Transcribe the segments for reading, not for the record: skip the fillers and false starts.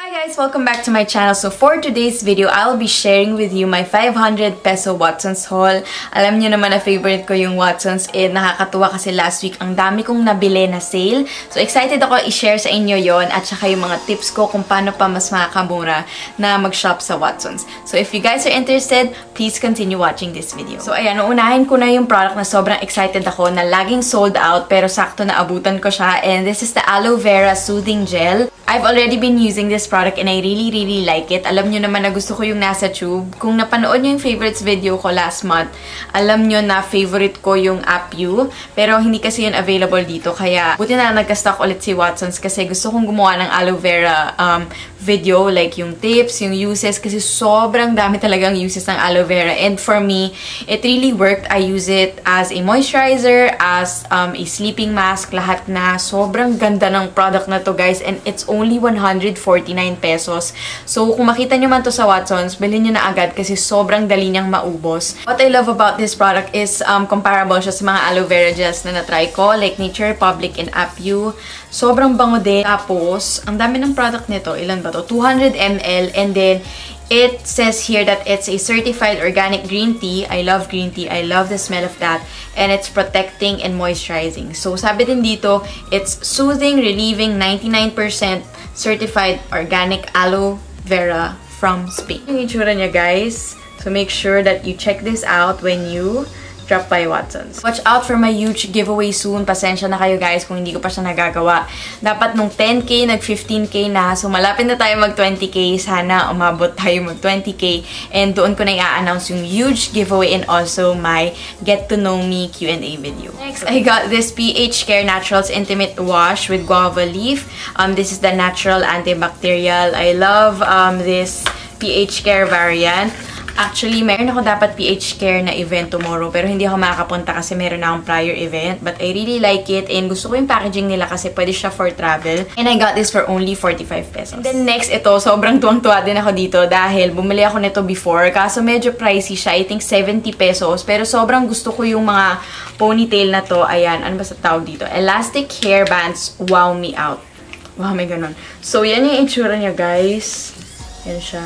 Hi guys! Welcome back to my channel. So for today's video, I'll be sharing with you my 500 peso Watsons haul. Alam niyo naman na favorite ko yung Watsons and nakakatuwa kasi last week ang dami kong nabili na sale. So excited ako i-share sa inyo yon at saka yung mga tips ko kung paano pa mas makakamura na mag-shop sa Watsons. So if you guys are interested, please continue watching this video. So ayan, uunahin ko na yung product na sobrang excited ako na laging sold out pero sakto na abutan ko siya, and this is the Aloe Vera Soothing Gel. I've already been using this product and I really like it. Alam nyo naman na gusto ko yung nasa tube. Kung napanood nyo yung favorites video ko last month, alam nyo na favorite ko yung Apu. Pero hindi kasi yun available dito. Kaya buti na nagka-stock ulit si Watsons kasi gusto kong gumawa ng aloe vera video. Like yung tips, yung uses. Kasi sobrang dami talagang uses ng aloe vera. And for me, it really worked. I use it as a moisturizer, as a sleeping mask. Lahat na. Sobrang ganda ng product na to guys. And it's only 149 pesos. So, kung makita nyo man to sa Watsons, bilhin nyo na agad kasi sobrang dali niyang maubos. What I love about this product is comparable siya sa mga aloe vera gels na natry ko, like Nature Republic and Apu. Sobrang bango din. Tapos, ang dami ng product nito. Ilan ba to? 200 ml. And then, it says here that it's a certified organic green tea. I love green tea. I love the smell of that. And it's protecting and moisturizing. So, sabi din dito, it's soothing, relieving, 99% certified organic aloe vera from Spain. Yung itsura niya, guys. So, make sure that you check this out when you drop by Watsons. Watch out for my huge giveaway soon. Pasensya na kayo guys kung hindi ko pa siya nagagawa. Dapat nung 10K, nag-15K na. So, malapit na tayo mag-20K. Sana umabot tayo mag-20K. And doon ko na i-announce yung huge giveaway and also my Get to Know Me Q&A video. Next, I got this PH Care Naturals Intimate Wash with Guava Leaf. This is the natural antibacterial. I love this PH Care variant. Actually, meron ako dapat PH Care na event tomorrow pero hindi ako makakapunta kasi meron na akong prior event. But I really like it and gusto ko yung packaging nila kasi pwede siya for travel. And I got this for only 45 pesos. And then next, ito, sobrang tuwang-tuwa din ako dito dahil bumili ako nito before. Kaso medyo pricey siya. I think 70 pesos. Pero sobrang gusto ko yung mga ponytail na to. Ayan, ano ba sa tawag dito? Elastic hair bands wow me out. Wow, may ganun. So, yan yung itsura niya, guys. Yan siya.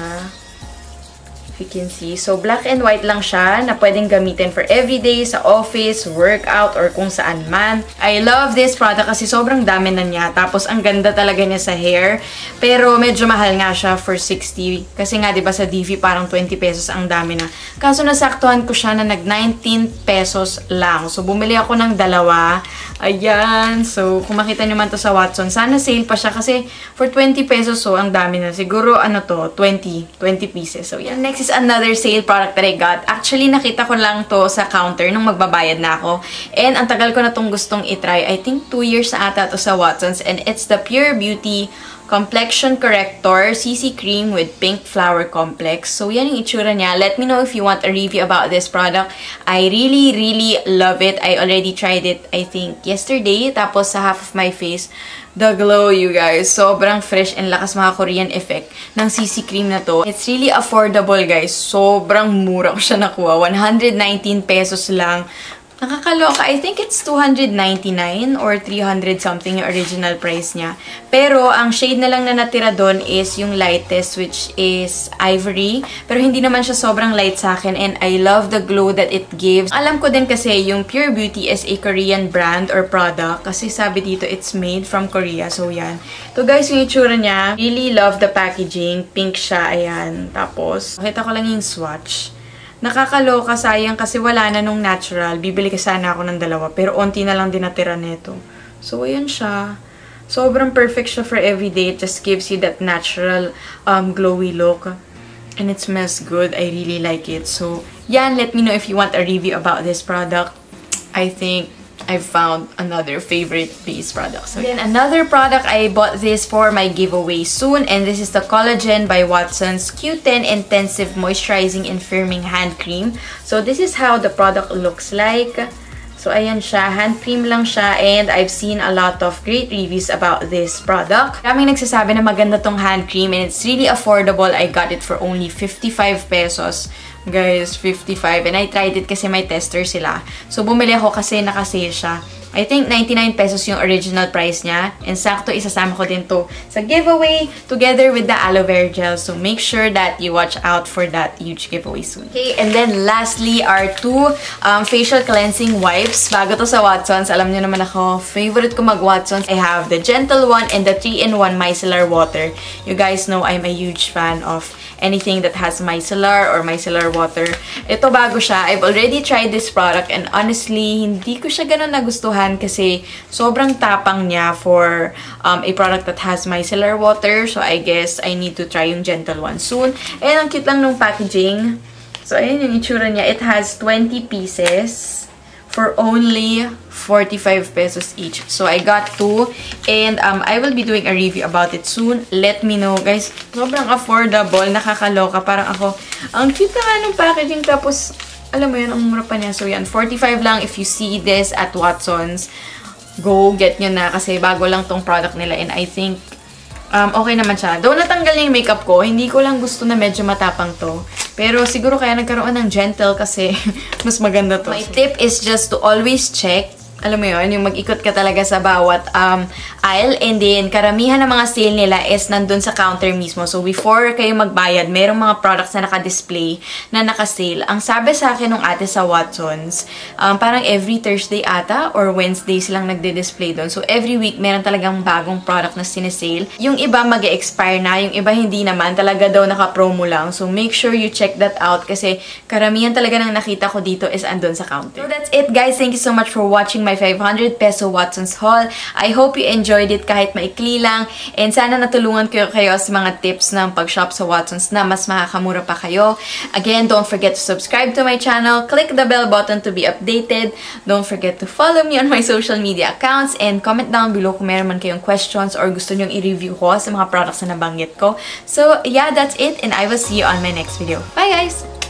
If you can see. So, black and white lang siya na pwedeng gamitin for everyday, sa office, workout, or kung saan man. I love this product kasi sobrang dami na niya. Tapos, ang ganda talaga niya sa hair. Pero, medyo mahal nga siya for 60. Kasi nga, diba sa DV parang 20 pesos ang dami na. Kaso, nasaktuhan ko siya na nag 19 pesos lang. So, bumili ako ng dalawa. Ayan. So, kung makita nyo man to sa Watsons, sana sale pa siya kasi for 20 pesos, so, ang dami na. Siguro, ano to, 20 pieces. So, yan. Next is another sale product that I got. Actually, nakita ko lang to sa counter nung magbabayad na ako. And ang tagal ko na tong gustong itry. I think 2 years na ata to sa Watsons. And it's the Pure Beauty Complexion Corrector CC Cream with Pink Flower Complex. So, yan yung itsura niya. Let me know if you want a review about this product. I really love it. I already tried it, I think, yesterday. Tapos, sa half of my face, the glow, you guys. Sobrang fresh and lakas mga Korean effect ng CC cream na to. It's really affordable, guys. Sobrang mura ko siya nakuha. 119 pesos lang. Nakakaloka. I think it's 299 or 300 something yung original price niya. Pero, ang shade na lang na natira doon is yung lightest, which is ivory. Pero, hindi naman siya sobrang light sa akin and I love the glow that it gives. Alam ko din kasi yung Pure Beauty is a Korean brand or product kasi sabi dito it's made from Korea. So, yan. So, guys, yung itsura niya. Really love the packaging. Pink siya. Ayan. Tapos, nakita ko lang yung swatch. Nakakaloka, sayang kasi wala na nung natural. Bibili ka sana ako ng dalawa. Pero onti na lang din natira nito. So, ayan siya. Sobrang perfect siya for everyday. It just gives you that natural glowy look. And it smells good. I really like it. So, yan. Let me know if you want a review about this product. I think I've found another favorite base product. So, then another product, I bought this for my giveaway soon. And this is the Collagen by Watsons Q10 Intensive Moisturizing and Firming Hand Cream. So, this is how the product looks like. So, ayan siya. Hand cream lang siya. And I've seen a lot of great reviews about this product. Maraming nagsasabi na maganda tong hand cream. And it's really affordable. I got it for only 55 pesos. Guys, 55. And I tried it kasi may tester sila. So, bumili ako kasi nakasale siya. I think 99 pesos yung original price niya. And sakto, isasama ko din to sa giveaway together with the aloe vera gel. So make sure that you watch out for that huge giveaway soon. Okay, and then lastly are two facial cleansing wipes. Bago to sa Watsons, alam niyo naman ako, favorite ko mag-Watsons. I have the Gentle One and the 3-in-1 micellar water. You guys know I'm a huge fan of anything that has micellar or micellar water. Ito bago siya. I've already tried this product and honestly, hindi ko siya ganun nagustuhan kasi sobrang tapang niya for a product that has micellar water. So I guess I need to try yung Gentle One soon. And ang cute lang nung packaging. So ayun yung itsura niya. It has 20 pieces for only 45 pesos each. So I got two and I will be doing a review about it soon. Let me know, guys. Sobrang affordable, nakakaloka. Parang ako, ang cute na nung packaging tapos alam mo yun, ang mura pa niya. So yan, 45 lang if you see this at Watsons. Go get nyo na kasi bago lang tong product nila and I think okay naman siya. Though natanggal niya yung makeup ko, hindi ko lang gusto na medyo matapang to. Pero siguro kaya nagkaroon ng gentle kasi mas maganda to. My tip is just to always check. Alam mo yun, yung mag-ikot ka talaga sa bawat aisle. And then, karamihan ng mga sale nila is nandun sa counter mismo. So, before kayo magbayad, merong mga products na naka-display na naka-sale. Ang sabi sa akin nung ate sa Watsons, parang every Thursday ata or Wednesday silang nagde-display doon. So, every week, meron talagang bagong product na sinesale. Yung iba mag-expire na, yung iba hindi naman. Talaga daw naka-promo lang. So, make sure you check that out kasi karamihan talaga ng nakita ko dito is andun sa counter. So, that's it, guys. Thank you so much for watching my 500 peso Watsons haul. I hope you enjoyed it kahit maikli lang. And sana natulungan ko kayo sa mga tips ng pag-shop sa Watsons na mas makakamura pa kayo. Again, don't forget to subscribe to my channel. Click the bell button to be updated. Don't forget to follow me on my social media accounts. And comment down below kung meron man kayong questions or gusto nyong i-review ko sa mga products na nabanggit ko. So, yeah, that's it. And I will see you on my next video. Bye, guys!